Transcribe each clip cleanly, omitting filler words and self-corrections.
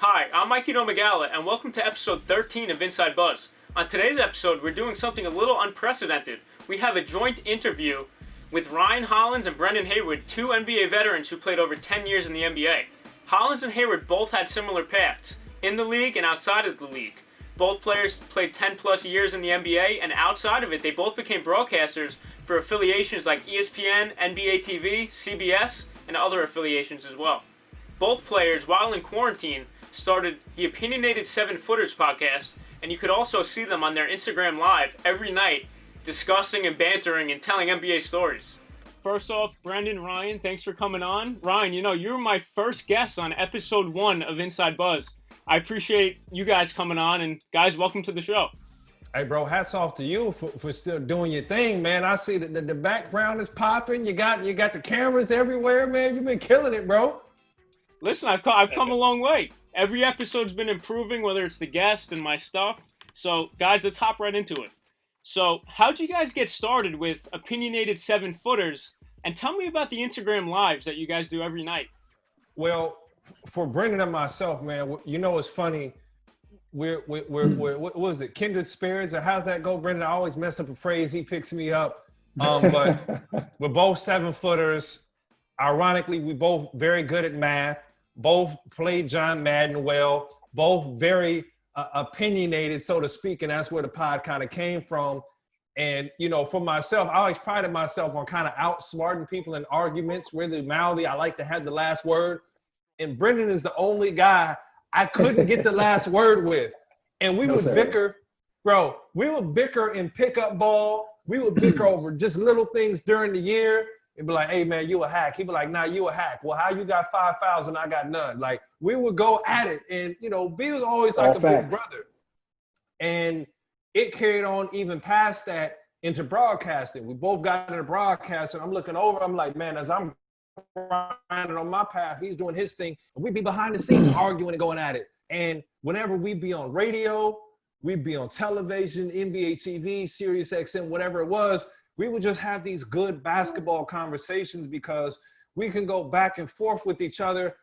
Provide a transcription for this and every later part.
Hi, I'm Mikey Domagala, and welcome to episode 13 of Inside Buzz. On today's episode, we're doing something a little unprecedented. We have a joint interview with Ryan Hollins and Brendan Haywood, two NBA veterans who played over 10 years in the NBA. Hollins and Haywood both had similar paths, in the league and outside of the league. Both players played 10 plus years in the NBA, and outside of it, they both became broadcasters for affiliations like ESPN, NBA TV, CBS, and other affiliations as well. Both players, while in quarantine, started the Opinionated 7-Footers podcast, and you could also see them on their Instagram Live every night discussing and bantering and telling NBA stories. First off, Brendan, Ryan, thanks for coming on. Ryan, you were my first guest on episode 1 of Inside Buzz. I appreciate you guys coming on, and guys, welcome to the show. Hey, bro, hats off to you for still doing your thing, man. I see that the background is popping. You got the cameras everywhere, man. You've been killing it, bro. Listen, I've come a long way. Every episode's been improving, whether it's the guest and my stuff. So, guys, let's hop right into it. So, how'd you guys get started with Opinionated 7-Footers? And tell me about the Instagram Lives that you guys do every night. Well, for Brendan and myself, man, it's funny. We're what was it? Kindred spirits, or how's that go, Brendan? I always mess up a phrase. He picks me up. But we're both 7-footers. Ironically, we both very good at math. Both played John Madden well. Both very opinionated, so to speak, and that's where the pod kind of came from. And for myself, I always prided myself on kind of outsmarting people in arguments. Really mouthy. I like to have the last word. And Brendan is the only guy I couldn't get the last word with. And we would bicker, bro. We would bicker in pickup ball. We would bicker over just little things during the year. It'd be like, hey, man, you a hack. He'd be like, nah, you a hack. Well, how you got 5 fouls and I got none? Like, we would go at it. And, B was always like big brother. And it carried on even past that into broadcasting. We both got into broadcasting. I'm looking over. I'm like, man, as I'm grinding on my path, he's doing his thing. And we'd be behind the scenes arguing and going at it. And whenever we'd be on radio, we'd be on television, NBA TV, Sirius XM, whatever it was, we would just have these good basketball conversations because we can go back and forth with each other,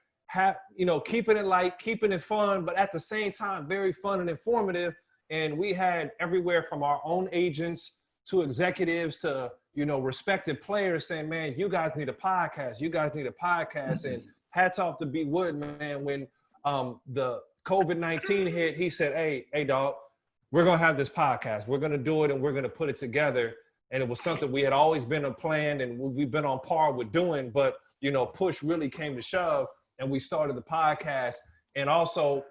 keeping it light, keeping it fun, but at the same time, very fun and informative. And we had everywhere from our own agents to executives to, respected players saying, man, you guys need a podcast. You guys need a podcast. And hats off to B. Wood, man. When the COVID-19 hit, he said, hey, dog, we're going to have this podcast. We're going to do it and we're going to put it together. And it was something we had always been planned and we've been on par with doing, but, push really came to shove and we started the podcast. And also,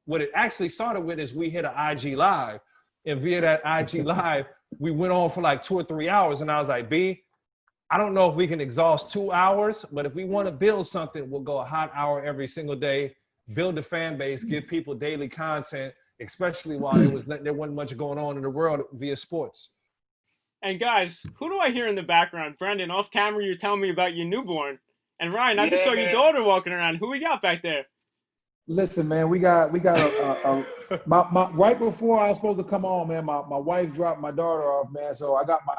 what it actually started with is we hit an IG Live, and via that IG Live, we went on for like 2 or 3 hours. And I was like, B, I don't know if we can exhaust 2 hours, but if we want to build something, we'll go a hot hour every single day, build a fan base, give people daily content, especially while there wasn't much going on in the world via sports. And guys, who do I hear in the background? Brendan, off camera, you're telling me about your newborn. And Ryan, I just saw your daughter walking around. Who we got back there? Listen, man, we got my right before I was supposed to come on, man, my wife dropped my daughter off, man. So I got my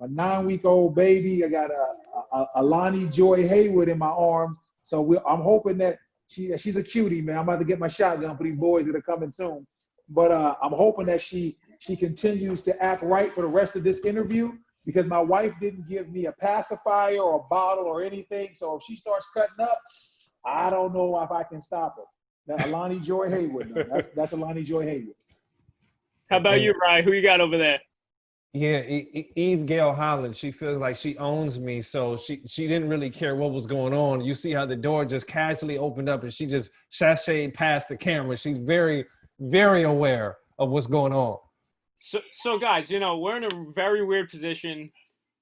9-week-old baby. I got a Lonnie Joy Haywood in my arms. So I'm hoping that she's a cutie, man. I'm about to get my shotgun for these boys that are coming soon. But I'm hoping that she continues to act right for the rest of this interview, because my wife didn't give me a pacifier or a bottle or anything. So if she starts cutting up, I don't know if I can stop her. That's Alani Joy Haywood. That's Alani Joy Haywood. How about you, Ryan? Who you got over there? Yeah, Eve Gail Hollins. She feels like she owns me, so she didn't really care what was going on. You see how the door just casually opened up and she just sashayed past the camera. She's very, very aware of what's going on. So guys, we're in a very weird position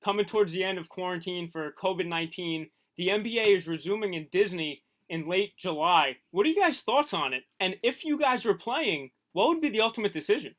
coming towards the end of quarantine for COVID-19. The NBA is resuming in Disney in late July. What are you guys' thoughts on it? And if you guys were playing, what would be the ultimate decision?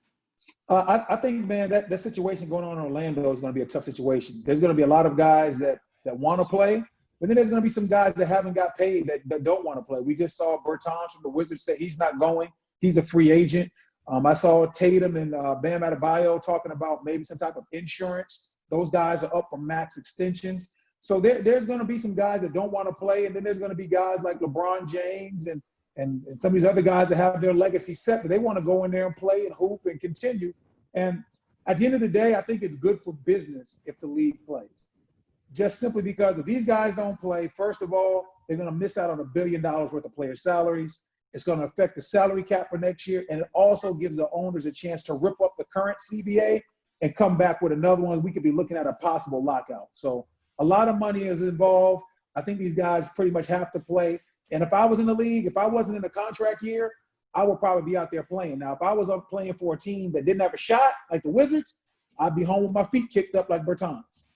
I think, man, that situation going on in Orlando is going to be a tough situation. There's going to be a lot of guys that want to play, but then there's going to be some guys that haven't got paid that don't want to play. We just saw Bertans from the Wizards say he's not going. He's a free agent. I saw Tatum and Bam Adebayo talking about maybe some type of insurance. Those guys are up for max extensions. So there's going to be some guys that don't want to play, and then there's going to be guys like LeBron James and and some of these other guys that have their legacy set, but they want to go in there and play and hoop and continue. And at the end of the day, I think it's good for business if the league plays. Just simply because if these guys don't play, first of all, they're going to miss out on $1 billion worth of player salaries. It's going to affect the salary cap for next year. And it also gives the owners a chance to rip up the current CBA and come back with another one. We could be looking at a possible lockout. So a lot of money is involved. I think these guys pretty much have to play. And if I was in the league, if I wasn't in a contract year, I would probably be out there playing. Now, if I was up playing for a team that didn't have a shot, like the Wizards, I'd be home with my feet kicked up like Bertans.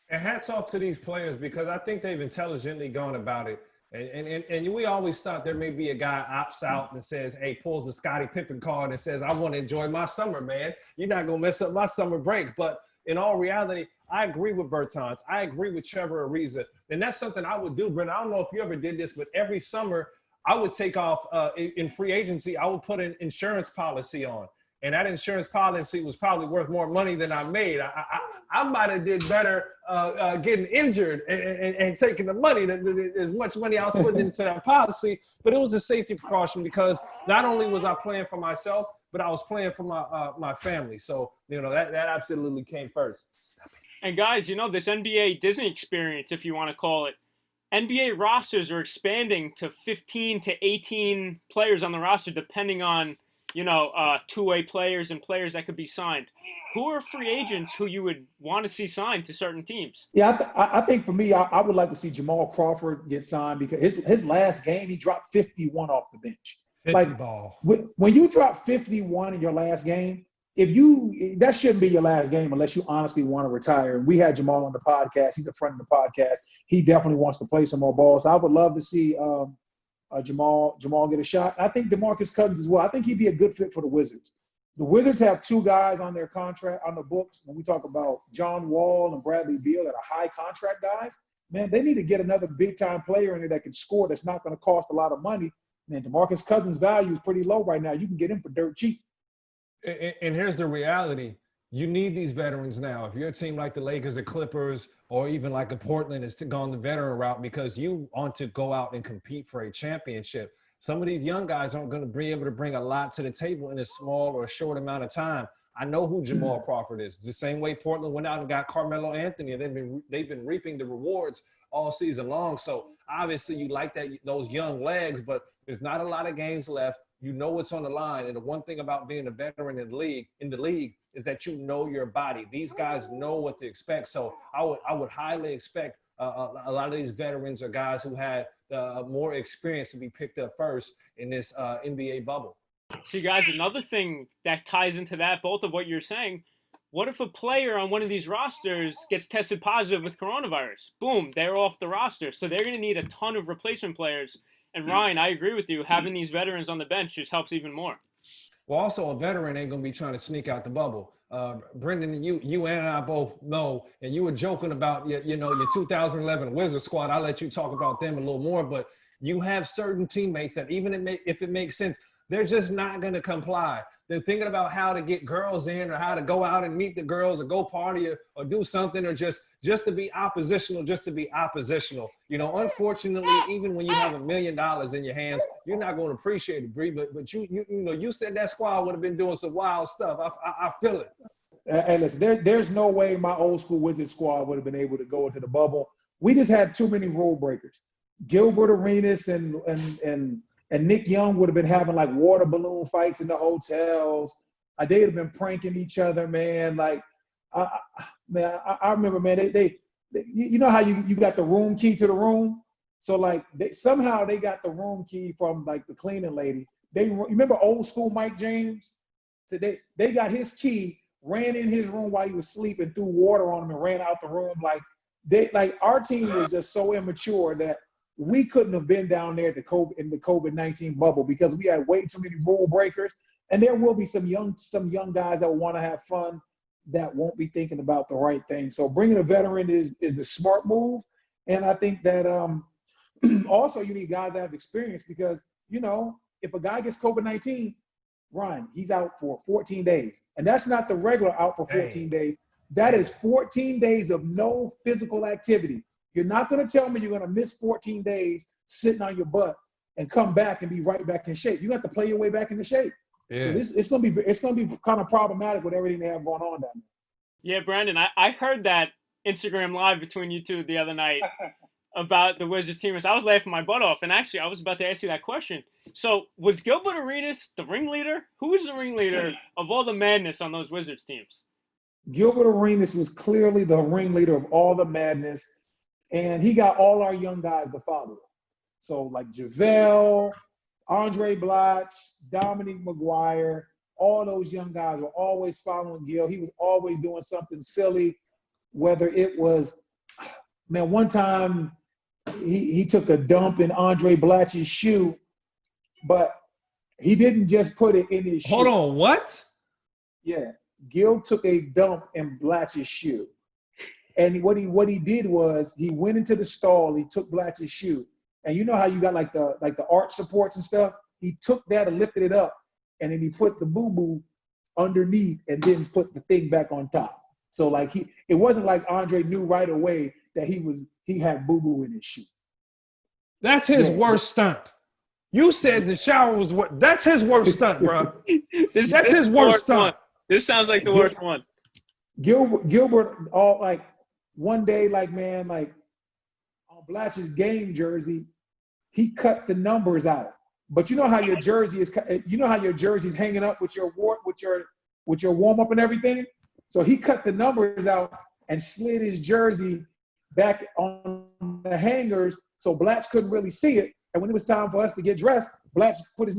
And hats off to these players because I think they've intelligently gone about it. And we always thought there may be a guy opts out and says, hey, pulls the Scottie Pippen card and says, I want to enjoy my summer, man. You're not going to mess up my summer break. But in all reality, I agree with Bertans. I agree with Trevor Ariza. And that's something I would do, Brent. I don't know if you ever did this, but every summer I would take off in free agency. I would put an insurance policy on. And that insurance policy was probably worth more money than I made. I might have did better getting injured and taking the money, than as much money I was putting into that policy. But it was a safety precaution because not only was I playing for myself, but I was playing for my family. So, that absolutely came first. And guys, this NBA Disney experience, if you want to call it, NBA rosters are expanding to 15 to 18 players on the roster, depending on two-way players and players that could be signed. Who are free agents who you would want to see signed to certain teams? Yeah, I think for me, I would like to see Jamal Crawford get signed because his last game, he dropped 51 off the bench. 50 ball. When you drop 51 in your last game, that shouldn't be your last game unless you honestly want to retire. And we had Jamal on the podcast. He's a friend of the podcast. He definitely wants to play some more ball. So I would love to see Jamal get a shot. I think DeMarcus Cousins as well. I think he'd be a good fit for the Wizards. The Wizards have two guys on their contract on the books. When we talk about John Wall and Bradley Beal that are high contract guys, man, they need to get another big time player in there that can score. That's not going to cost a lot of money. Man, DeMarcus Cousins' value is pretty low right now. You can get him for dirt cheap. And here's the reality. You need these veterans now. If you're a team like the Lakers or Clippers or even like a Portland is gone the veteran route because you want to go out and compete for a championship. Some of these young guys aren't going to be able to bring a lot to the table in a small or a short amount of time. I know who Jamal Crawford is. The same way Portland went out and got Carmelo Anthony, and they've been reaping the rewards all season long. So obviously you like those young legs, but there's not a lot of games left. You know what's on the line. And the one thing about being a veteran in the league is that you know your body. These guys know what to expect. So I would highly expect a lot of these veterans or guys who had more experience to be picked up first in this NBA bubble. See, guys, another thing that ties into that, both of what you're saying, what if a player on one of these rosters gets tested positive with coronavirus? Boom, they're off the roster. So they're going to need a ton of replacement players. And Ryan, I agree with you. Having these veterans on the bench just helps even more. Well, also a veteran ain't going to be trying to sneak out the bubble. Brendan, you and I both know, and you were joking about your 2011 Wizard squad. I'll let you talk about them a little more, but you have certain teammates that even if it makes sense, they're just not going to comply. They're thinking about how to get girls in or how to go out and meet the girls or go party or do something or just to be oppositional, Unfortunately, even when you have $1 million in your hands, you're not going to appreciate it, Bree. But you said that squad would have been doing some wild stuff. I feel it. Hey, listen, there's no way my old school Wizard squad would have been able to go into the bubble. We just had too many rule breakers. Gilbert Arenas and Nick Young would have been having like water balloon fights in the hotels. They'd have been pranking each other, man. Like, I remember, man. They you know how you got the room key to the room, so like somehow they got the room key from like the cleaning lady. You remember old school Mike James? So they got his key, ran in his room while he was sleeping, threw water on him, and ran out the room. Like our team was just so immature that we couldn't have been down there in the COVID-19 bubble because we had way too many rule breakers. And there will be some young guys that will want to have fun that won't be thinking about the right thing. So bringing a veteran is the smart move. And I think that also you need guys that have experience because, if a guy gets COVID-19, Ryan, he's out for 14 days. And that's not the regular out for 14 days. That is 14 days of no physical activity. You're not going to tell me you're going to miss 14 days sitting on your butt and come back and be right back in shape. You have to play your way back into shape. Yeah. So it's gonna be kind of problematic with everything they have going on down there. Yeah, Brandon, I heard that Instagram Live between you two the other night about the Wizards team. I was laughing my butt off, and actually, I was about to ask you that question. So, was Gilbert Arenas the ringleader? Who was the ringleader of all the madness on those Wizards teams? Gilbert Arenas was clearly the ringleader of all the madness, and he got all our young guys to follow him. So, like JaVale, Andre Blatch, Dominique McGuire, all those young guys were always following Gil. He was always doing something silly, whether it was, man, one time he took a dump in Andre Blatch's shoe, but he didn't just put it in his shoe. Hold on, what? Yeah, Gil took a dump in Blatch's shoe. And what he did was he went into the stall, he took Blatch's shoe, and you know how you got like the arch supports and stuff? He took that and lifted it up, and then he put the boo-boo underneath and then put the thing back on top. So like it wasn't like Andre knew right away that he had boo-boo in his shoe. That's his worst stunt. You said the shower was what? That's his worst stunt, bro. That's his worst stunt. This sounds like the worst one. Gilbert, all like one day, like man, like on Blatch's game jersey, he cut the numbers out. But you know how your jersey is, hanging up with your warm up and everything. So he cut the numbers out and slid his jersey back on the hangers, so Blatch couldn't really see it. And when it was time for us to get dressed, Blatch put his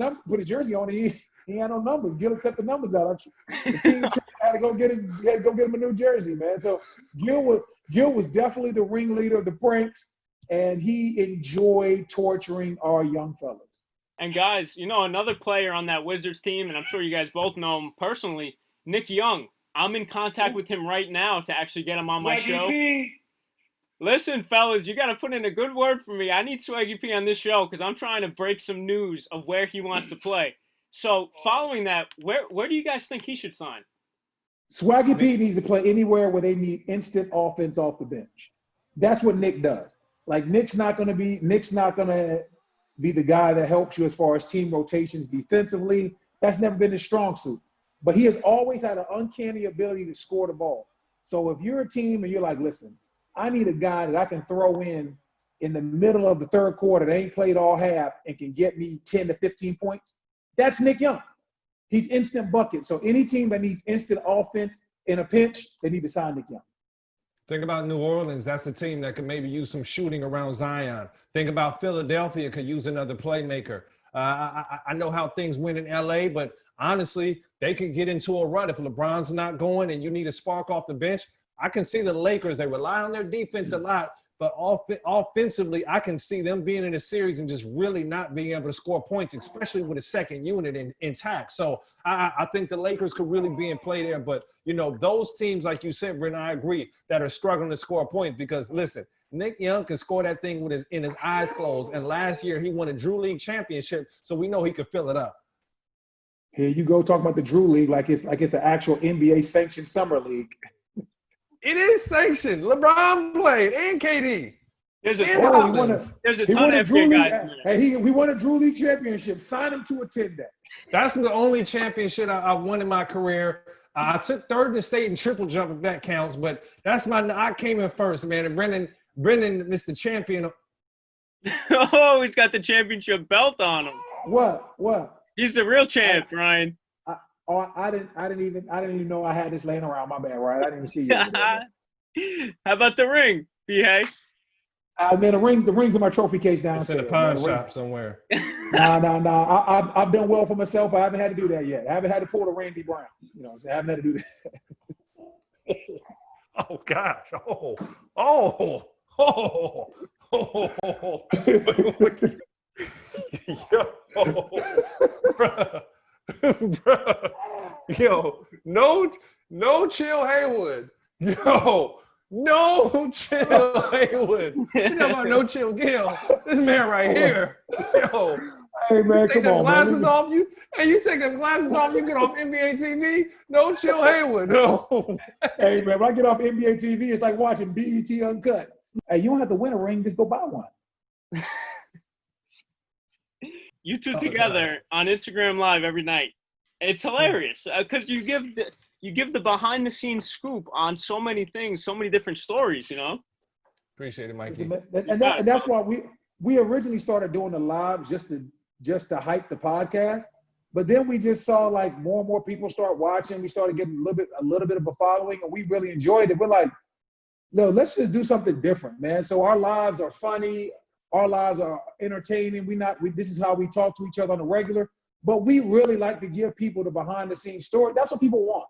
jersey on, and he had no numbers. Gil cut the numbers out. The team had to go get him a new jersey, man. So Gil was definitely the ringleader of the pranks, and he enjoyed torturing our young fellas. And guys, you know, another player on that Wizards team, and I'm sure you guys both know him personally, Nick Young. I'm in contact with him right now to actually get him on my show. P. Listen, fellas, you got to put in a good word for me. I need Swaggy P on this show because I'm trying to break some news of where he wants to play. So following that, where do you guys think he should sign? Swaggy P needs to play anywhere where they need instant offense off the bench. That's what Nick does. Like Nick's not gonna be the guy that helps you as far as team rotations defensively. That's never been his strong suit. But he has always had an uncanny ability to score the ball. So if you're a team and you're like, listen, I need a guy that I can throw in the middle of the third quarter that ain't played all half and can get me 10 to 15 points, that's Nick Young. He's instant bucket. So any team that needs instant offense in a pinch, they need to sign Nick Young. Think about New Orleans. That's a team that could maybe use some shooting around Zion. Think about Philadelphia could use another playmaker. I know how things went in LA, but honestly, they could get into a run. If LeBron's not going and you need a spark off the bench, I can see the Lakers. They rely on their defense a lot, but offensively, I can see them being in a series and just really not being able to score points, especially with a second unit intact. So I think the Lakers could really be in play there. But, you know, those teams, like you said, Brendan, I agree, that are struggling to score points because, listen, Nick Young can score that thing in his eyes closed. And last year, he won a Drew League championship, so we know he could fill it up. Here you go talking about the Drew League like it's an actual NBA sanctioned summer league. It is sanctioned. LeBron played and KD. There's a He ton won of Drew NBA League. guys. Hey, we won a Drew League championship. Sign him to attend that. That's the only championship I won in my career. I took third in the state in triple jump, if that counts. But I came in first, man. And Brendan, Mr. Champion. Oh, he's got the championship belt on him. What? He's the real champ, Ryan. I didn't even know I had this laying around. My bad, right? I didn't even see you. How about the ring, B.A.? Man, the ring's in my trophy case downstairs. It's in a pawn shop somewhere. Nah. I've done well for myself. I haven't had to do that yet. I haven't had to pull the Randy Brown. You know, so I haven't had to do that. Oh gosh. Yo, no chill Haywood. Yo, no chill Haywood. You know about no chill Gil. This man right here. Yo, hey man, take come on, glasses man. off you. Hey, you take them glasses off, you get off NBA TV. No chill Haywood. No. Hey man, when I get off NBA TV, it's like watching BET Uncut. Hey, you don't have to win a ring, just go buy one. you two Oh, together on Instagram Live every night. It's hilarious because you give the behind the scenes scoop on so many things, so many different stories. Appreciate it, Mikey. And that's why we originally started doing the lives just to hype the podcast. But then we just saw like more and more people start watching. We started getting a little bit of a following, and we really enjoyed it. We're like, no, let's just do something different, man. So our lives are funny, our lives are entertaining. This is how we talk to each other on a regular. But we really like to give people the behind the scenes story. That's what people want.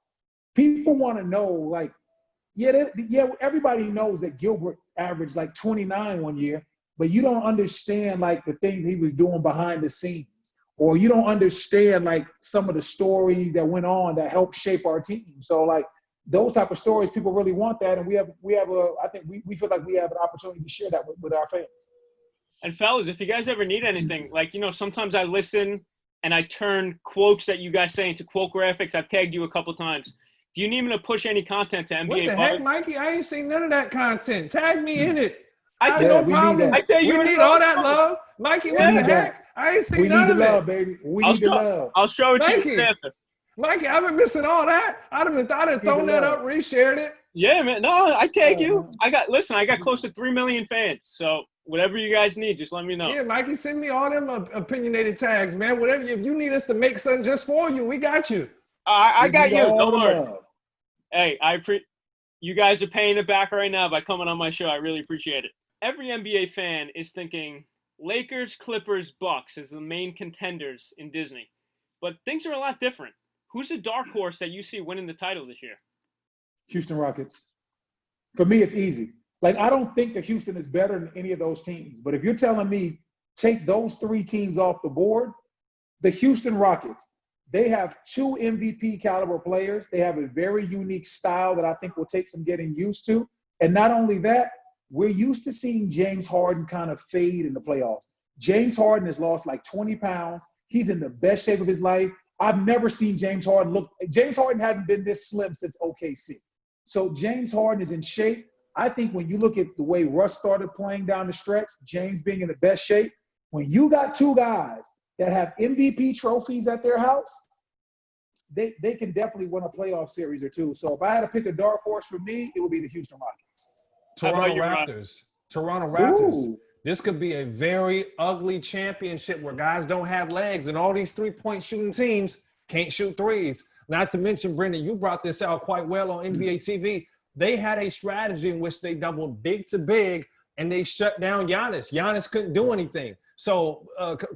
People want to know, like, everybody knows that Gilbert averaged like 29 one year, but you don't understand like the things he was doing behind the scenes, or you don't understand like some of the stories that went on that helped shape our team. So like those type of stories, people really want that, and we feel like we have an opportunity to share that with our fans. And fellas, if you guys ever need anything, like, sometimes I listen and I turn quotes that you guys say into quote graphics. I've tagged you a couple times. If you need me to push any content to NBA What the heck, Mikey? I ain't seen none of that content. Tag me in it. I have no problem. We need all that love. Mikey, what the heck? I ain't seen none of it. We need the love, baby. We need the love. I'll show it to you after. Mikey, I've been missing all that. I'd have thrown that up, reshared it. Yeah, man. No, I tag you. I got close to 3 million fans. So whatever you guys need, just let me know. Yeah, Mikey, send me all them opinionated tags, man. Whatever. If you need us to make something just for you, we got you. I got you. Don't worry. Hey, you guys are paying it back right now by coming on my show. I really appreciate it. Every NBA fan is thinking Lakers, Clippers, Bucks as the main contenders in Disney. But things are a lot different. Who's the dark horse that you see winning the title this year? Houston Rockets. For me, it's easy. Like, I don't think that Houston is better than any of those teams. But if you're telling me take those 3 teams off the board, the Houston Rockets, they have 2 MVP caliber players. They have a very unique style that I think will take some getting used to. And not only that, we're used to seeing James Harden kind of fade in the playoffs. James Harden has lost like 20 pounds. He's in the best shape of his life. I've never seen James Harden James Harden hasn't been this slim since OKC. So James Harden is in shape. I think when you look at the way Russ started playing down the stretch, James being in the best shape, when you got 2 guys that have MVP trophies at their house, they can definitely win a playoff series or 2. So if I had to pick a dark horse for me, it would be the Houston Rockets. Toronto Raptors. Ooh. This could be a very ugly championship where guys don't have legs, and all these 3-point shooting teams can't shoot threes. Not to mention, Brendan, you brought this out quite well on NBA TV. They had a strategy in which they doubled big to big, and they shut down Giannis. Giannis couldn't do anything. So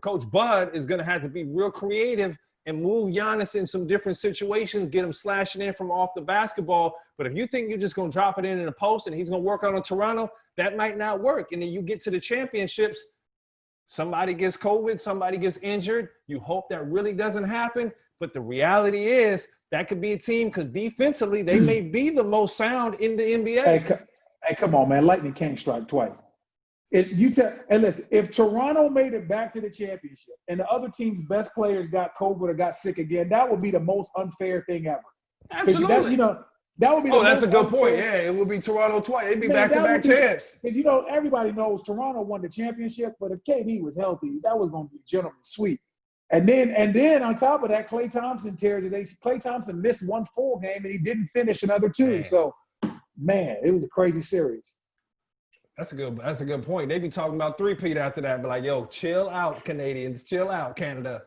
Coach Bud is going to have to be real creative and move Giannis in some different situations, get him slashing in from off the basketball. But if you think you're just going to drop it in a post and he's going to work on Toronto, that might not work. And then you get to the championships, somebody gets COVID, somebody gets injured. You hope that really doesn't happen. But the reality is that could be a team because defensively, they may be the most sound in the NBA. Hey, come on, man. Lightning can't strike twice. Listen, if Toronto made it back to the championship and the other team's best players got COVID or got sick again, that would be the most unfair thing ever. Absolutely. That would be. That's a good point. Yeah, it would be Toronto twice. It'd be back-to-back champs. Because everybody knows Toronto won the championship, but if KD was healthy, that was going to be a gentleman's sweep. And then on top of that, Klay Thompson tears his AC. Klay Thompson missed 1 full game and he didn't finish another 2. Man. So, man, it was a crazy series. That's a good point. They be talking about 3-peat after that, but like, yo, chill out, Canadians. Chill out, Canada.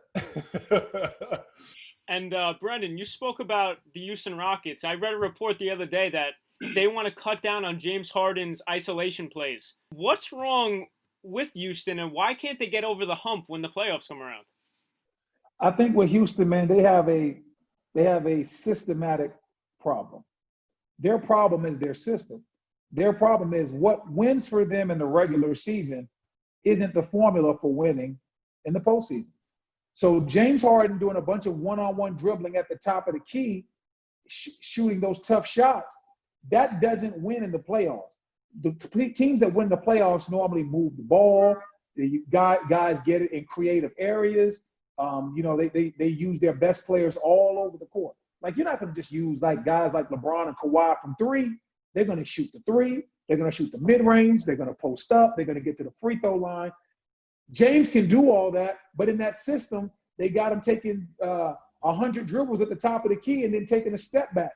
And Brendan, you spoke about the Houston Rockets. I read a report the other day that they want to cut down on James Harden's isolation plays. What's wrong with Houston, and why can't they get over the hump when the playoffs come around? I think with Houston, man, they have a systematic problem. Their problem is their system. Their problem is what wins for them in the regular season isn't the formula for winning in the postseason. So James Harden doing a bunch of one-on-one dribbling at the top of the key, shooting those tough shots, that doesn't win in the playoffs. The teams that win the playoffs normally move the ball. The guys get it in creative areas. They use their best players all over the court. Like, you're not going to just use like guys like LeBron and Kawhi from 3. They're going to shoot the 3. They're going to shoot the mid-range. They're going to post up. They're going to get to the free throw line. James can do all that, but in that system, they got him taking 100 dribbles at the top of the key and then taking a step back.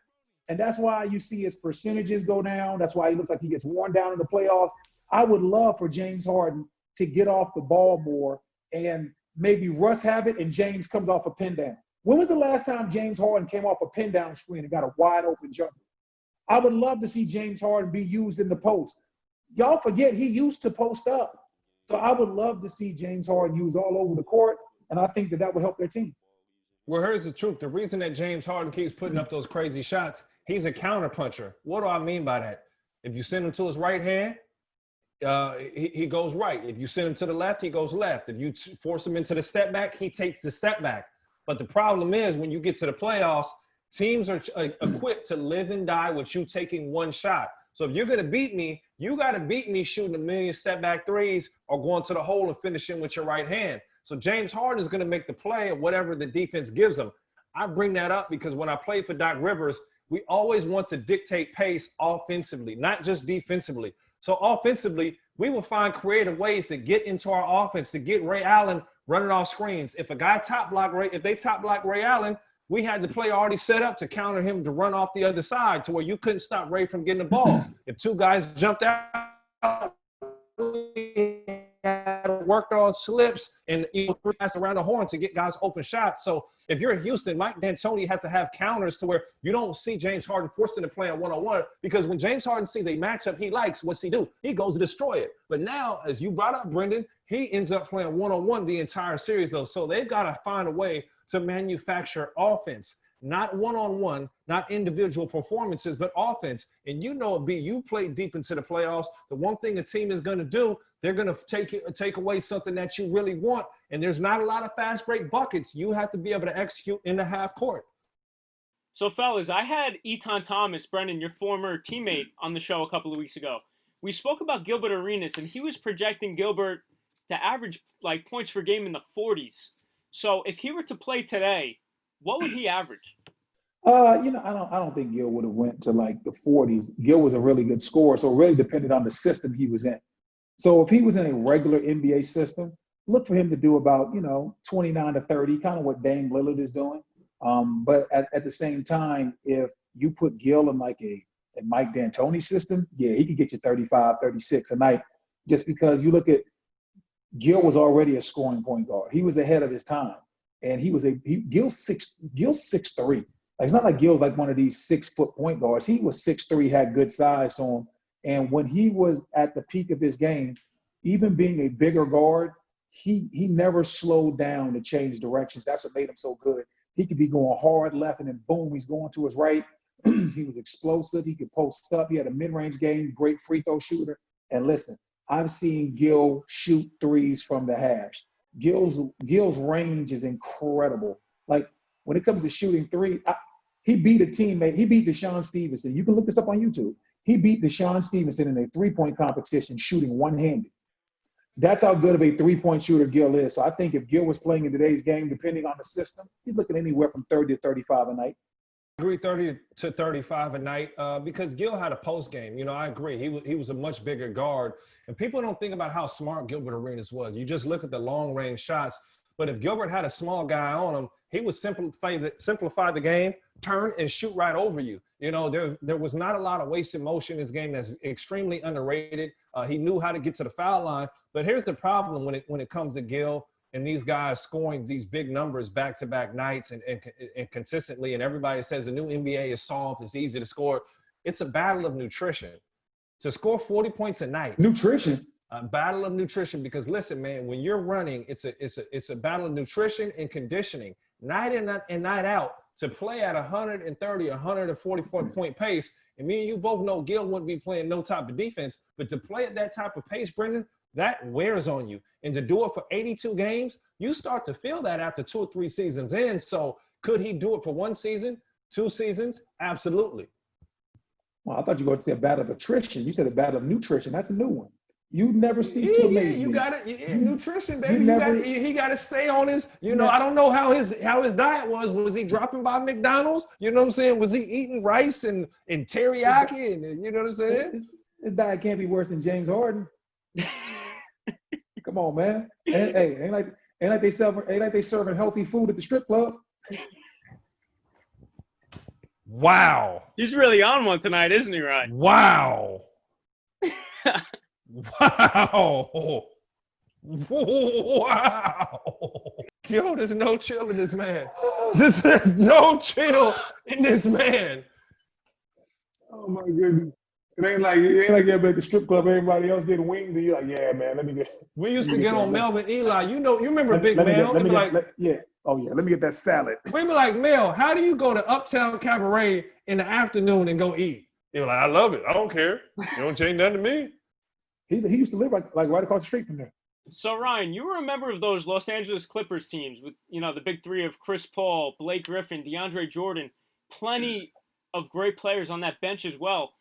And that's why you see his percentages go down. That's why he looks like he gets worn down in the playoffs. I would love for James Harden to get off the ball more and maybe Russ have it and James comes off a pin down. When was the last time James Harden came off a pin down screen and got a wide open jumper? I would love to see James Harden be used in the post. Y'all forget he used to post up. So I would love to see James Harden used all over the court, and I think that would help their team. Well, here's the truth. The reason that James Harden keeps putting up those crazy shots, he's a counter puncher. What do I mean by that? If you send him to his right hand, he goes right. If you send him to the left, he goes left. If you force him into the step back, he takes the step back. But the problem is when you get to the playoffs, teams are equipped to live and die with you taking one shot. So if you're going to beat me, you got to beat me shooting a million step back threes or going to the hole and finishing with your right hand. So James Harden is going to make the play of whatever the defense gives him. I bring that up because when I played for Doc Rivers, we always want to dictate pace offensively, not just defensively. So offensively, we will find creative ways to get into our offense, to get Ray Allen running off screens. If a guy if they top block Ray Allen, we had the play already set up to counter him to run off the other side to where you couldn't stop Ray from getting the ball. If two guys jumped out, worked on slips and pass around the horn to get guys open shots. So if you're in Houston, Mike D'Antoni has to have counters to where you don't see James Harden forced into playing one-on-one, because when James Harden sees a matchup he likes, what's he do? He goes to destroy it. But now, as you brought up, Brendan, he ends up playing one-on-one the entire series, though. So they've got to find a way to manufacture offense, not one-on-one, not individual performances, but offense. And you know, B, you played deep into the playoffs. The one thing a team is going to do, they're going to take away something that you really want. And there's not a lot of fast break buckets. You have to be able to execute in the half court. So, fellas, I had Etan Thomas, Brendan, your former teammate, on the show a couple of weeks ago. We spoke about Gilbert Arenas, and he was projecting Gilbert to average like points per game in the 40s. So, if he were to play today, what would he average? I don't think Gil would have went to like the 40s. Gil was a really good scorer, so it really depended on the system he was in. So if he was in a regular NBA system, look for him to do about, 29 to 30, kind of what Dame Lillard is doing. But at the same time, if you put Gil in like a Mike D'Antoni system, yeah, he could get you 35, 36 a night, just because you look at Gil was already a scoring point guard. He was ahead of his time. And Gil's 6'3". Like, it's not like Gil's like one of these 6-foot point guards. He was 6'3", had good size on him. And when he was at the peak of his game, even being a bigger guard, he never slowed down to change directions. That's what made him so good. He could be going hard left and then boom, he's going to his right. He was explosive. He could post up. He had a mid-range game, great free throw shooter. And listen, I've seen Gil shoot threes from the hash. Gil's range is incredible. Like, when it comes to shooting three, he beat a teammate. He beat Deshaun Stevenson. You can look this up on YouTube. He beat Deshaun Stevenson in a three-point competition shooting one-handed. That's how good of a three-point shooter Gil is. So I think if Gil was playing in today's game, depending on the system, he's looking anywhere from 30 to 35 a night. I agree, 30 to 35 a night, because Gil had a post game. I agree. He was a much bigger guard. And people don't think about how smart Gilbert Arenas was. You just look at the long-range shots. But if Gilbert had a small guy on him, he would simplify the game, turn and shoot right over you. There was not a lot of wasted motion in this game. That's extremely underrated. He knew how to get to the foul line. But here's the problem when it comes to Gil and these guys scoring these big numbers back-to-back nights and consistently, and everybody says the new NBA is soft, it's easy to score. It's a battle of nutrition. To score 40 points a night. Nutrition. A battle of nutrition, because listen, man, when you're running, it's a battle of nutrition and conditioning, night in and night out, to play at 130, 144 point pace. And me and you both know Gil wouldn't be playing no type of defense, but to play at that type of pace, Brendan, that wears on you. And to do it for 82 games, you start to feel that after 2 or 3 seasons in. So could he do it for 1 season, 2 seasons? Absolutely. Well, I thought you were going to say a battle of attrition. You said a battle of nutrition. That's a new one. You never cease to amaze me. You got it. Nutrition, baby. He got to stay on his. I don't know how his diet was. Was he dropping by McDonald's? You know what I'm saying? Was he eating rice and teriyaki? And you know what I'm saying? His diet can't be worse than James Harden. Come on, man. Hey, ain't like they serving healthy food at the strip club. Wow. He's really on one tonight, isn't he, Ryan? Wow. Wow. Wow. Yo, there's no chill in this man. There's no chill in this man. Oh my goodness. It ain't like you're at the strip club, everybody else getting wings, and you're like, yeah, man, let me get. We used to get on Melvin Eli. You remember Big Let Mel? me get that salad. We be like, Mel, how do you go to Uptown Cabaret in the afternoon and go eat? He was like, I love it. I don't care. You don't change nothing to me. He used to live like right across the street from there. So, Ryan, you were a member of those Los Angeles Clippers teams with, the big three of Chris Paul, Blake Griffin, DeAndre Jordan, plenty of great players on that bench as well.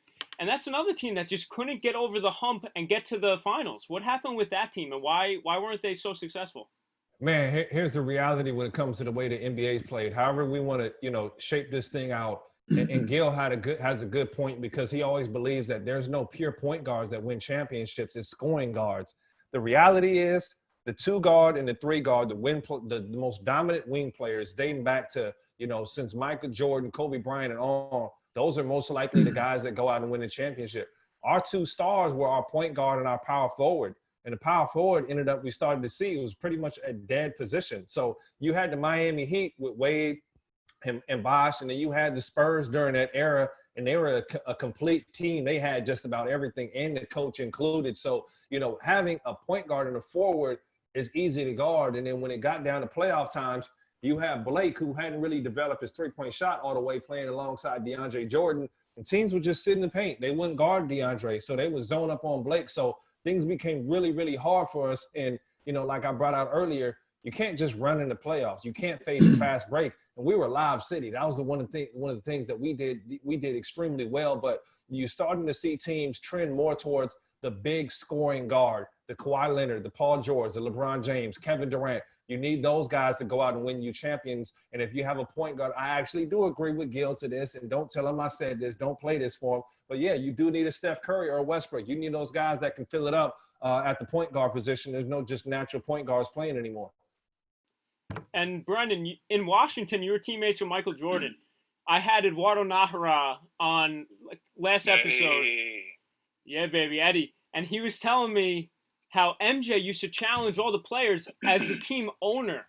And that's another team that just couldn't get over the hump and get to the finals. What happened with that team, and why weren't they so successful? Man, here's the reality when it comes to the way the NBA's played. However we want to, shape this thing out. And Gil has a good point because he always believes that there's no pure point guards that win championships. It's scoring guards. The reality is the 2 guard and the 3 guard, the most dominant wing players dating back to, since Michael Jordan, Kobe Bryant, and on, those are most likely the guys that go out and win the championship. Our 2 stars were our point guard and our power forward. And the power forward we started to see, it was pretty much a dead position. So you had the Miami Heat with Wade and Bosh, and then you had the Spurs during that era, and they were a complete team. They had just about everything, and the coach included. So, having a point guard and a forward is easy to guard. And then when it got down to playoff times, you have Blake, who hadn't really developed his three-point shot all the way, playing alongside DeAndre Jordan, and teams would just sit in the paint. They wouldn't guard DeAndre, so they would zone up on Blake. So things became really, really hard for us. And, like I brought out earlier, you can't just run in the playoffs. You can't face a fast break. And we were Lob City. That was one of the things that we did extremely well. But you're starting to see teams trend more towards the big scoring guard, the Kawhi Leonard, the Paul George, the LeBron James, Kevin Durant. You need those guys to go out and win you champions. And if you have a point guard, I actually do agree with Gil to this. And don't tell him I said this. Don't play this for him. But yeah, you do need a Steph Curry or a Westbrook. You need those guys that can fill it up at the point guard position. There's no just natural point guards playing anymore. And Brendan, in Washington, you were teammates with Michael Jordan. I had Eduardo Nahara on last episode. Yeah, baby, Eddie. And he was telling me how MJ used to challenge all the players as the team owner.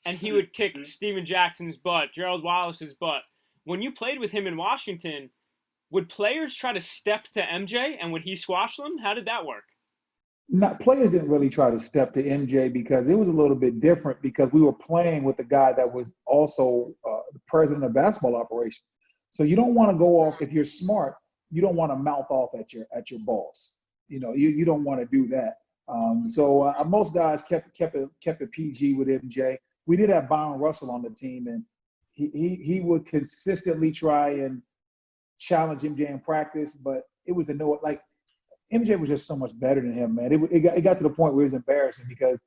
And he would kick Steven Jackson's butt, Gerald Wallace's butt. When you played with him in Washington, would players try to step to MJ and would he squash them? How did that work? Players didn't really try to step to MJ because it was a little bit different because we were playing with the guy that was also the president of basketball operations. So you don't want to go off, if you're smart, you don't want to mouth off at your boss. You don't want to do that. So most guys kept it PG with MJ. We did have Byron Russell on the team, and he would consistently try and challenge MJ in practice, but it was MJ was just so much better than him, man. It got to the point where it was embarrassing because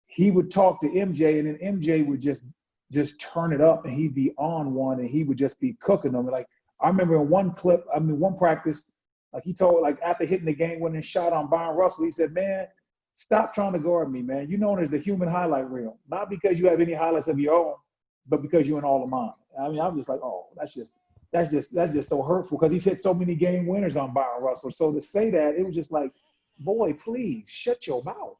he would talk to MJ, and then MJ would just turn it up, and he'd be on one, and he would just be cooking them. I remember in one practice, he told, after hitting the game-winning shot on Byron Russell, he said, "Man, stop trying to guard me, man. You're known as the human highlight reel, not because you have any highlights of your own, but because you're in all of mine." I'm just like, oh, that's just so hurtful because he's hit so many game winners on Byron Russell. So to say that, it was just like, boy, please shut your mouth.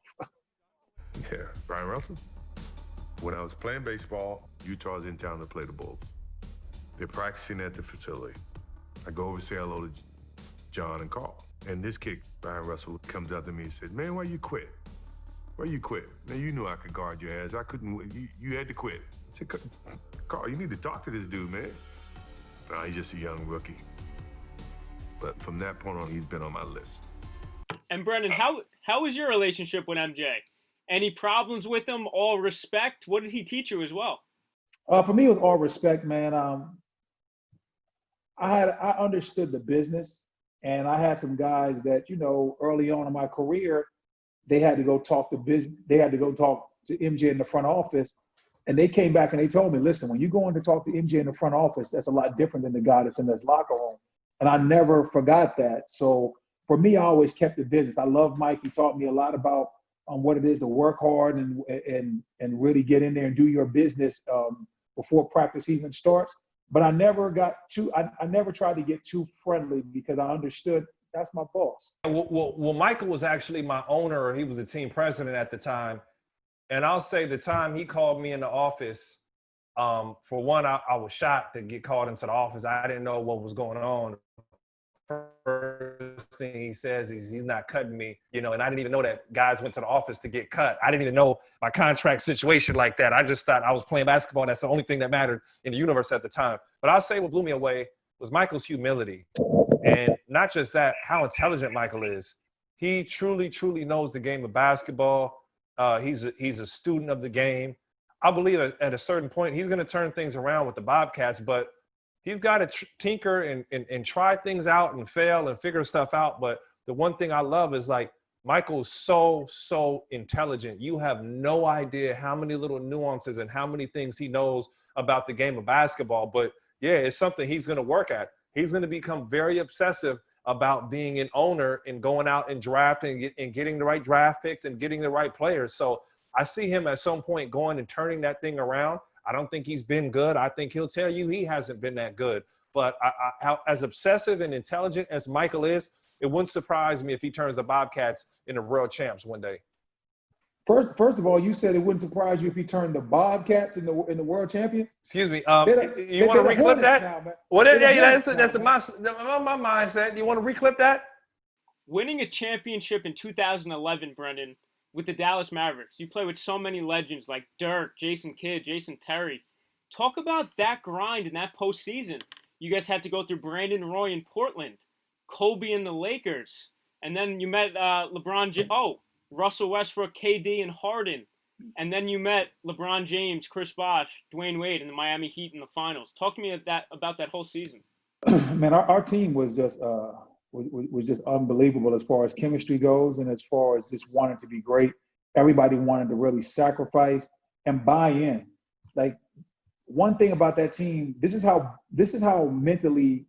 Yeah, Byron Russell. When I was playing baseball, Utah was in town to play the Bulls. They're practicing at the facility. I go over to say hello to John and Carl. And this kid, Byron Russell, comes up to me and said, "Man, why you quit? Why you quit? Man, you knew I could guard your ass. I couldn't, you had to quit." I said, "Carl, you need to talk to this dude, man." Nah, he's just a young rookie. But from that point on, he's been on my list. And Brendan, how was your relationship with MJ? Any problems with him? All respect? What did he teach you as well? For me, it was all respect, man. I understood the business, and I had some guys that, early on in my career, they had to go talk to business. They had to go talk to MJ in the front office. And they came back and they told me, "Listen, when you go in to talk to MJ in the front office, that's a lot different than the guy that's in his locker room." And I never forgot that. So for me, I always kept the business. I love Mike. He taught me a lot about on what it is to work hard and really get in there and do your business before practice even starts. But I never I never tried to get too friendly because I understood that's my boss. Well, Michael was actually my owner. He was the team president at the time. And I'll say the time he called me in the office, for one, I was shocked to get called into the office. I didn't know what was going on. First thing he says is he's not cutting me, and I didn't even know that guys went to the office to get cut. I didn't even know my contract situation like that. I just thought I was playing basketball. That's the only thing that mattered in the universe at the time. But I'll say what blew me away was Michael's humility. And not just that, how intelligent Michael is. He truly, truly knows the game of basketball. He's a student of the game. I believe at a certain point, he's going to turn things around with the Bobcats, but he's got to tinker and try things out and fail and figure stuff out. But the one thing I love is like Michael's so intelligent. You have no idea how many little nuances and how many things he knows about the game of basketball. But yeah, it's something he's going to work at. He's going to become very obsessive about being an owner and going out and drafting and getting the right draft picks and getting the right players. So I see him at some point going and turning that thing around. I don't think he's been good. I think he'll tell you he hasn't been that good. But as obsessive and intelligent as Michael is, it wouldn't surprise me if he turns the Bobcats into world champs one day. First of all, you said it wouldn't surprise you if he turned the Bobcats in the world champions. Excuse me. You want to reclip that? Now, well, that's my mindset. You want to reclip that? Winning a championship in 2011, Brendan, with the Dallas Mavericks. You play with so many legends like Dirk, Jason Kidd, Jason Terry. Talk about that grind in that postseason. You guys had to go through Brandon Roy in Portland, Kobe in the Lakers, and then you met Russell Westbrook, KD, and Harden. And then you met LeBron James, Chris Bosh, Dwayne Wade, and the Miami Heat in the finals. Talk to me about that whole season. Man, our team was just unbelievable as far as chemistry goes and as far as just wanting to be great. Everybody wanted to really sacrifice and buy in. Like, one thing about that team, this is how mentally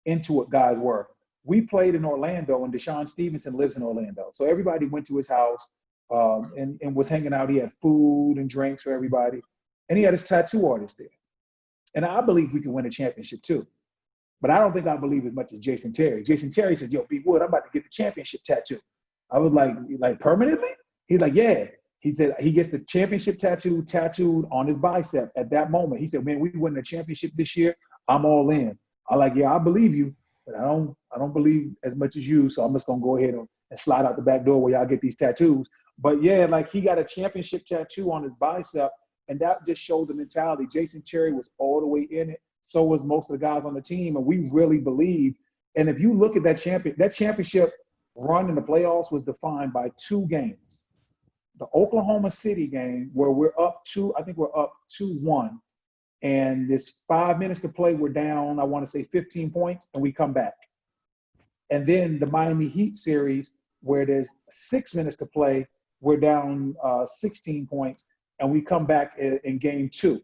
into it guys were. We played in Orlando, and Deshaun Stevenson lives in Orlando. So everybody went to his house and was hanging out. He had food and drinks for everybody. And he had his tattoo artist there. And I believe we could win a championship too. But I don't think I believe as much as Jason Terry. Jason Terry says, "Yo, B. Wood, I'm about to get the championship tattoo." I was like permanently? He's like, "Yeah." He said he gets the championship tattooed on his bicep at that moment. He said, "Man, we win the championship this year. I'm all in." I'm like, "Yeah, I believe you, but I don't believe as much as you. So I'm just gonna go ahead and slide out the back door where y'all get these tattoos." But yeah, like, he got a championship tattoo on his bicep, and that just showed the mentality. Jason Terry was all the way in it. So was most of the guys on the team, and we really believed. And if you look at that championship run in the playoffs was defined by two games. The Oklahoma City game, where we're up 2-1, and there's 5 minutes to play, we're down, I want to say 15 points, and we come back. And then the Miami Heat series, where there's 6 minutes to play, we're down 16 points, and we come back in game 2.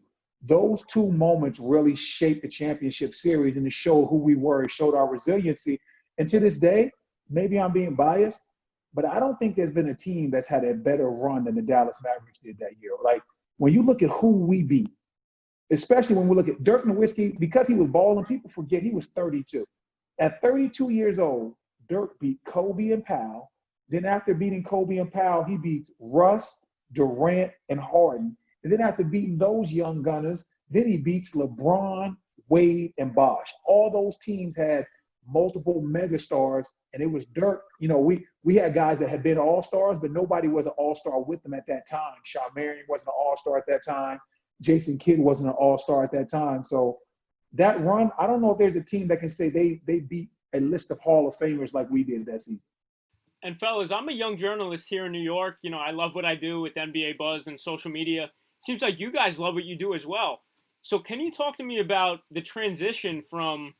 Those two moments really shaped the championship series, and it showed who we were. It showed our resiliency. And to this day, maybe I'm being biased, but I don't think there's been a team that's had a better run than the Dallas Mavericks did that year. Like, when you look at who we beat, especially when we look at Dirk Nowitzki, because he was balling, people forget he was 32. At 32 years old, Dirk beat Kobe and Powell. Then after beating Kobe and Powell, he beats Russ, Durant, and Harden. And then after beating those young gunners, then he beats LeBron, Wade, and Bosh. All those teams had multiple megastars, and it was Dirk. You know, we had guys that had been all-stars, but nobody was an all-star with them at that time. Shawn Marion wasn't an all-star at that time. Jason Kidd wasn't an all-star at that time. So that run, I don't know if there's a team that can say they beat a list of Hall of Famers like we did that season. And fellas, I'm a young journalist here in New York. You know, I love what I do with NBA Buzz and social media. Seems like you guys love what you do as well. So can you talk to me about the transition from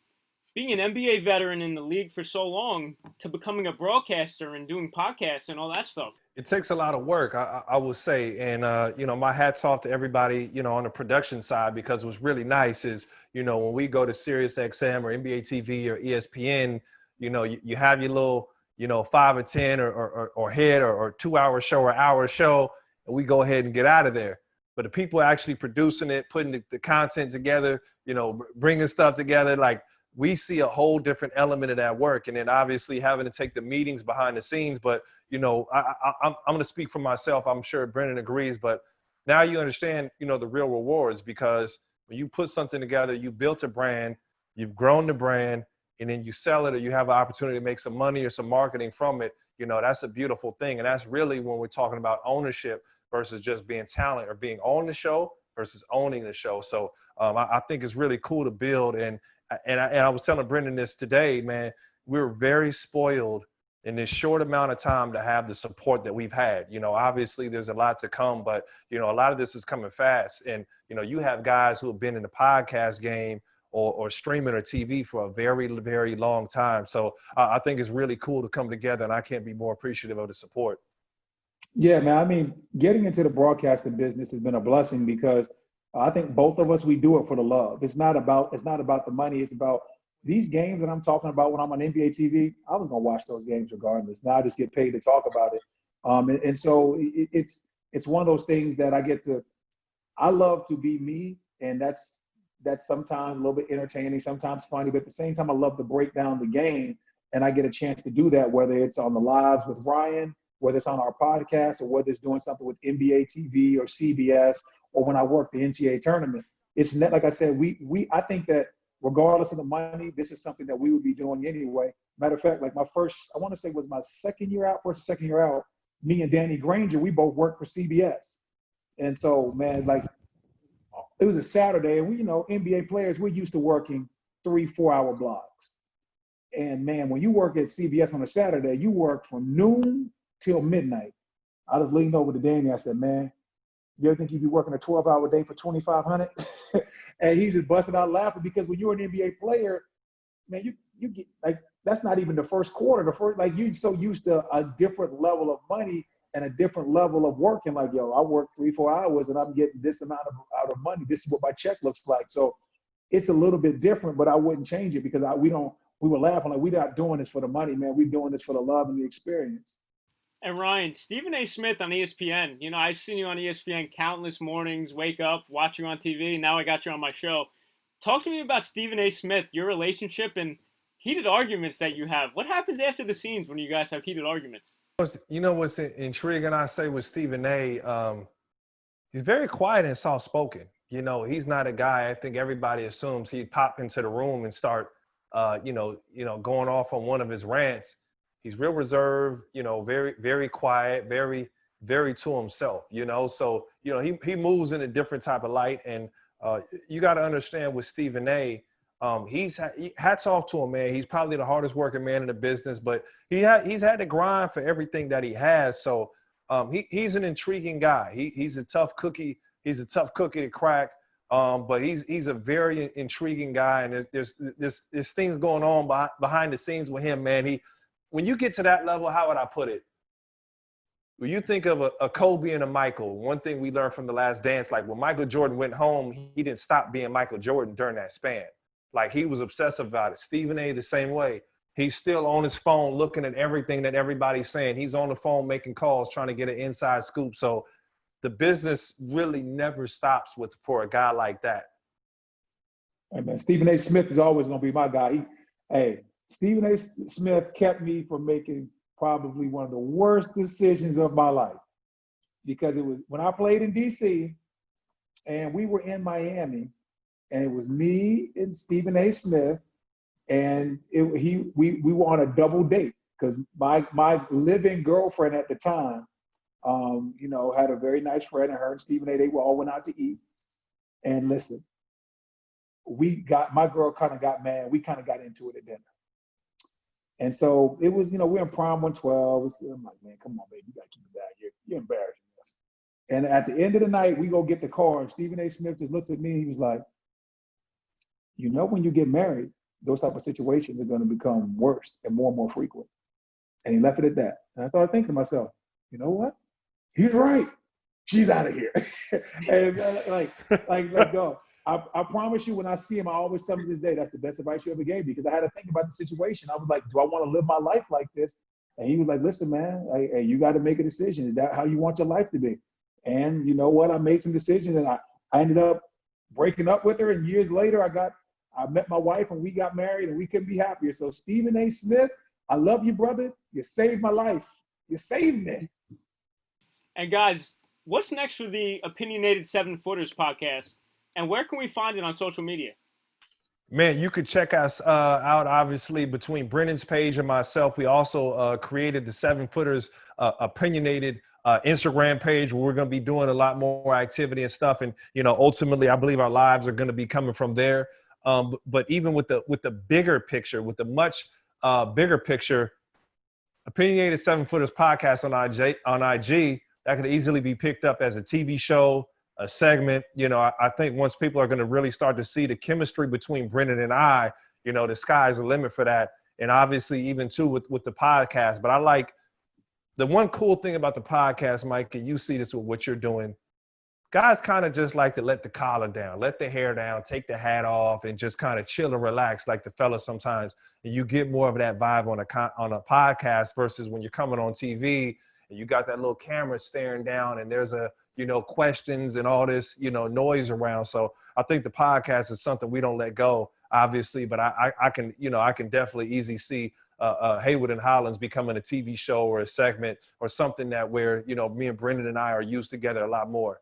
being an NBA veteran in the league for so long to becoming a broadcaster and doing podcasts and all that stuff? It takes a lot of work, I will say. And, my hat's off to everybody, on the production side, because what's really nice is, when we go to Sirius XM or NBA TV or ESPN, you have your little 5 or 10 or hit or 2-hour show or hour show, and we go ahead and get out of there. But the people actually producing it, putting the content together, bringing stuff together, like we see a whole different element of that work. And then obviously having to take the meetings behind the scenes. But, I'm going to speak for myself. I'm sure Brendan agrees. But now you understand, the real rewards, because when you put something together, you built a brand, you've grown the brand, and then you sell it or you have an opportunity to make some money or some marketing from it, that's a beautiful thing. And that's really when we're talking about ownership versus just being talent, or being on the show versus owning the show. So I think it's really cool to build. And I was telling Brendan this today, man, we're very spoiled in this short amount of time to have the support that we've had. Obviously there's a lot to come, but a lot of this is coming fast. And, you have guys who have been in the podcast game or streaming or TV for a very, very long time. So I think it's really cool to come together, and I can't be more appreciative of the support. Yeah, man. I mean, getting into the broadcasting business has been a blessing because I think both of us, we do it for the love. It's not about the money. It's about these games that I'm talking about. When I'm on NBA TV, I was gonna watch those games regardless. Now I just get paid to talk about it. And so it's one of those things that I love to be me, and that's sometimes a little bit entertaining, sometimes funny, but at the same time, I love to break down the game, and I get a chance to do that, whether it's on the lives with Ryan, whether it's on our podcast, or whether it's doing something with NBA TV or CBS, or when I work the NCAA tournament. It's not, like I said, I think that regardless of the money, this is something that we would be doing anyway. Matter of fact, like my first, I want to say was my second year out, me and Danny Granger, we both worked for CBS. And so, man, like, it was a Saturday, and we, NBA players, we're used to working 3-4 hour blocks. And man, when you work at CBS on a Saturday, you work from noon till midnight. I just leaned over to Danny. I said, man, you ever think you'd be working a 12-hour day for $2,500? And he just busted out laughing, because when you're an NBA player, man, you get, like, that's not even the first quarter. You're so used to a different level of money and a different level of working. Like, yo, I work 3-4 hours and I'm getting this amount of money. This is what my check looks like. So it's a little bit different, but I wouldn't change it, because we were laughing like, we're not doing this for the money, man. We're doing this for the love and the experience. And Ryan, Stephen A. Smith on ESPN. I've seen you on ESPN countless mornings, wake up, watch you on TV. Now I got you on my show. Talk to me about Stephen A. Smith, your relationship, and heated arguments that you have. What happens after the scenes when you guys have heated arguments? What's intriguing, I say, with Stephen A., he's very quiet and soft-spoken. He's not a guy, I think everybody assumes he'd pop into the room and start, going off on one of his rants. He's real reserved, very, very quiet, very, very to himself, So, he moves in a different type of light. And you got to understand with Stephen A., hats off to him, man. He's probably the hardest working man in the business, but he's had to grind for everything that he has. So he's an intriguing guy. He's a tough cookie. He's a tough cookie to crack. But he's a very intriguing guy, and there's things going on behind the scenes with him, man. When you get to that level, how would I put it? When you think of a Kobe and a Michael, one thing we learned from The Last Dance, like when Michael Jordan went home, he didn't stop being Michael Jordan during that span. Like, he was obsessive about it. Stephen A. the same way. He's still on his phone looking at everything that everybody's saying. He's on the phone making calls, trying to get an inside scoop. So the business really never stops for a guy like that. Hey, man, Stephen A. Smith is always going to be my guy. Stephen A. Smith kept me from making probably one of the worst decisions of my life, because it was when I played in DC and we were in Miami, and it was me and Stephen A. Smith, and we were on a double date, because my living girlfriend at the time, had a very nice friend, and her and Stephen A., they all went out to eat. And listen, my girl kind of got mad. We kind of got into it at dinner. And so it was, we're in Prime 112. I'm like, man, come on, baby, you got to keep it down. You're embarrassing us. And at the end of the night, we go get the car, and Stephen A. Smith just looks at me, and he was like, when you get married, those type of situations are going to become worse and more frequent. And he left it at that. And I started thinking to myself, you know what? He's right. She's out of here. And go. I promise you, when I see him, I always tell him to this day, that's the best advice you ever gave me, because I had to think about the situation. I was like, do I want to live my life like this? And he was like, listen, man, hey, you got to make a decision. Is that how you want your life to be? And you know what? I made some decisions, and I ended up breaking up with her. And years later, I met my wife, and we got married, and we couldn't be happier. So Stephen A. Smith, I love you, brother. You saved my life. You saved me. And guys, what's next for the Opinionated 7-Footers podcast? And where can we find it on social media? Man, you could check us out, obviously, between Brennan's page and myself. We also created the 7-Footers Opinionated Instagram page, where we're going to be doing a lot more activity and stuff. And, you know, ultimately, I believe our lives are going to be coming from there. But even with the bigger picture, with the much bigger picture, Opinionated 7-Footers podcast on IG, that could easily be picked up as a TV show, a segment. You know, I think once people are going to really start to see the chemistry between Brendan and I, you know, the sky's the limit for that. And obviously even too with the podcast. But I like the one cool thing about the podcast, Mike, and you see this with what you're doing. Guys kind of just like to let the collar down, let the hair down, take the hat off, and just kind of chill and relax like the fellas sometimes. And you get more of that vibe on a podcast versus when you're coming on TV and you got that little camera staring down and there's questions and all this, noise around. So I think the podcast is something we don't let go, obviously, but I can definitely easily see Haywood and Hollins becoming a TV show or a segment or something that where, me and Brendan and I are used together a lot more.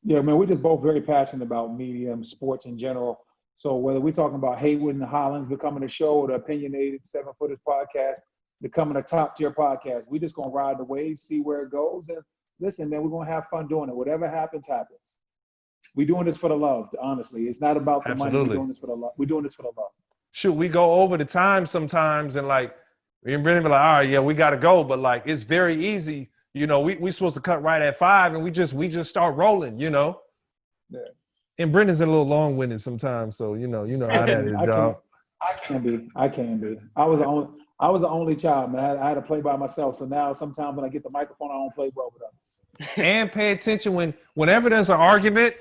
Yeah, man, we're just both very passionate about media and sports in general. So whether we're talking about Haywood and Hollins becoming a show or the Opinionated 7-Footers podcast becoming a top-tier podcast, we're just going to ride the wave, see where it goes. And listen, man, we're going to have fun doing it. Whatever happens, happens. We're doing this for the love, honestly. It's not about the money. We're doing this for the love. We're doing this for the love. Shoot, we go over the time sometimes and me and Brendan be like, all right, yeah, we got to go. But it's very easy. We supposed to cut right at 5 and we just start rolling, Yeah. And Brendan's a little long-winded sometimes, so you know how that is, dog. I can be. I was the only child, man. I had to play by myself. So now sometimes when I get the microphone, I don't play well with others. And pay attention whenever there's an argument,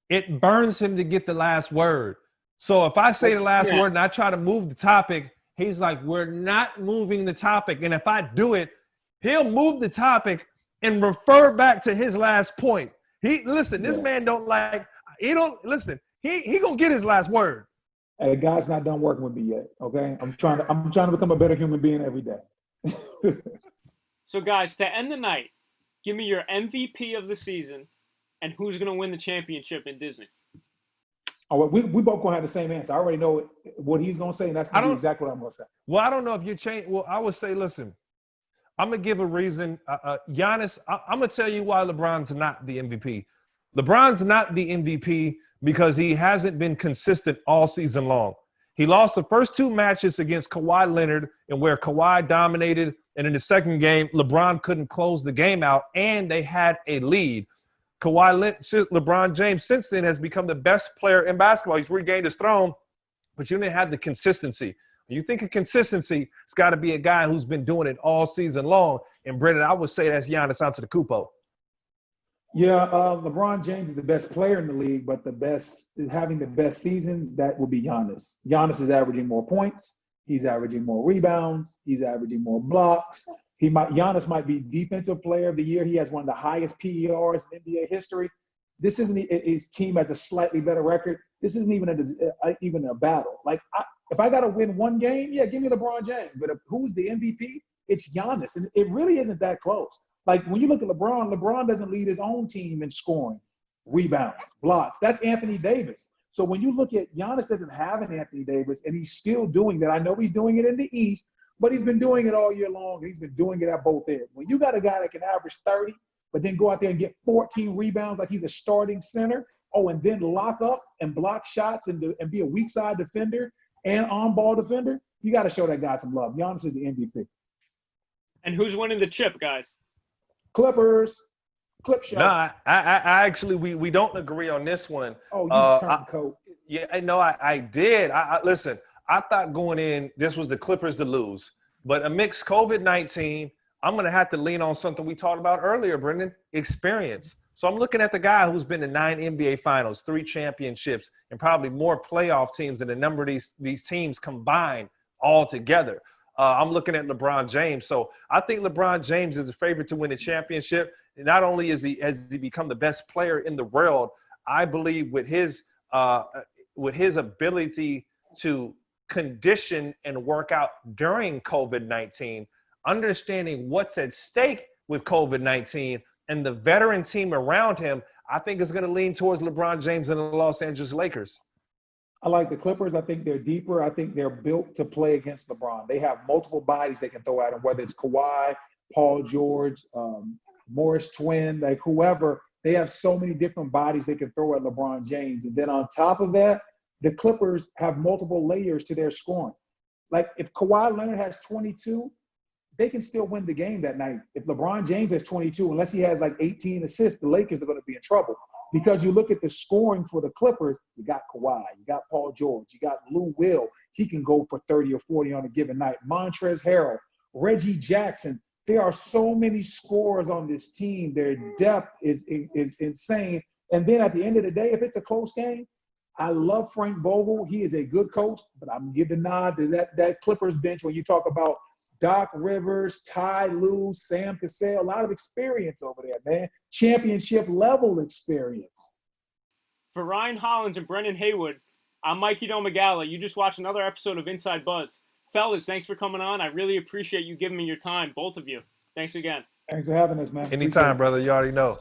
it burns him to get the last word. So if I say the last word and I try to move the topic, he's like, we're not moving the topic. And if I do it, he'll move the topic and refer back to his last point. This man he gonna get his last word. Hey, God's not done working with me yet. Okay, I'm trying to become a better human being every day. So, guys, to end the night, give me your MVP of the season and who's gonna win the championship in Disney. Oh, we both gonna have the same answer. I already know what he's gonna say, and that's gonna be exactly what I'm gonna say. Well, I don't know if you change. Well, I would say, listen, I'm gonna give a reason. Giannis, I'm gonna tell you why LeBron's not the MVP. LeBron's not the MVP because he hasn't been consistent all season long. He lost the first 2 matches against Kawhi Leonard, and where Kawhi dominated, and in the second game, LeBron couldn't close the game out, and they had a lead. LeBron James since then has become the best player in basketball. He's regained his throne, but you didn't have the consistency. When you think of consistency, it's got to be a guy who's been doing it all season long. And Brendan, I would say that's Giannis Antetokounmpo. Yeah, LeBron James is the best player in the league, but having the best season, that would be Giannis. Giannis is averaging more points. He's averaging more rebounds. He's averaging more blocks. Giannis might be defensive player of the year. He has one of the highest PERs in NBA history. This isn't his team has a slightly better record. This isn't even a battle. If I got to win one game, yeah, give me LeBron James. But who's the MVP? It's Giannis, and it really isn't that close. When you look at LeBron doesn't lead his own team in scoring, rebounds, blocks. That's Anthony Davis. So when you look at Giannis doesn't have an Anthony Davis, and he's still doing that. I know he's doing it in the East, but he's been doing it all year long. And he's been doing it at both ends. When you got a guy that can average 30, but then go out there and get 14 rebounds like he's a starting center, and then lock up and block shots and be a weak side defender and on-ball defender, you got to show that guy some love. Giannis is the MVP. And who's winning the chip, guys? Clippers. Clip show. No, I actually, we don't agree on this one. Oh, you turncoat. Yeah, no, I did. Listen, I thought going in, this was the Clippers to lose. But amidst COVID-19, I'm going to have to lean on something we talked about earlier, Brendan, experience. So I'm looking at the guy who's been to 9 NBA finals, 3 championships, and probably more playoff teams than a number of these teams combined all together. I'm looking at LeBron James. So I think LeBron James is a favorite to win the championship. Not only has he become the best player in the world, I believe with his ability to condition and work out during COVID-19, understanding what's at stake with COVID-19 and the veteran team around him, I think is going to lean towards LeBron James and the Los Angeles Lakers. I like the Clippers. I think they're deeper. I think they're built to play against LeBron. They have multiple bodies they can throw at him, whether it's Kawhi, Paul George, Morris Twin, like whoever. They have so many different bodies they can throw at LeBron James. And then on top of that, the Clippers have multiple layers to their scoring. Like if Kawhi Leonard has 22, they can still win the game that night. If LeBron James has 22, unless he has like 18 assists, the Lakers are going to be in trouble. Because you look at the scoring for the Clippers, you got Kawhi, you got Paul George, you got Lou Will. He can go for 30 or 40 on a given night. Montrezl Harrell, Reggie Jackson. There are so many scorers on this team. Their depth is insane. And then at the end of the day, if it's a close game, I love Frank Vogel. He is a good coach, but I'm going to give the nod to that Clippers bench when you talk about Doc Rivers, Ty Lue, Sam Cassell, a lot of experience over there, man. Championship level experience. For Ryan Hollins and Brendan Haywood, I'm Mikey Domagala. You just watched another episode of Inside Buzz. Fellas, thanks for coming on. I really appreciate you giving me your time, both of you. Thanks again. Thanks for having us, man. Anytime, brother. You already know.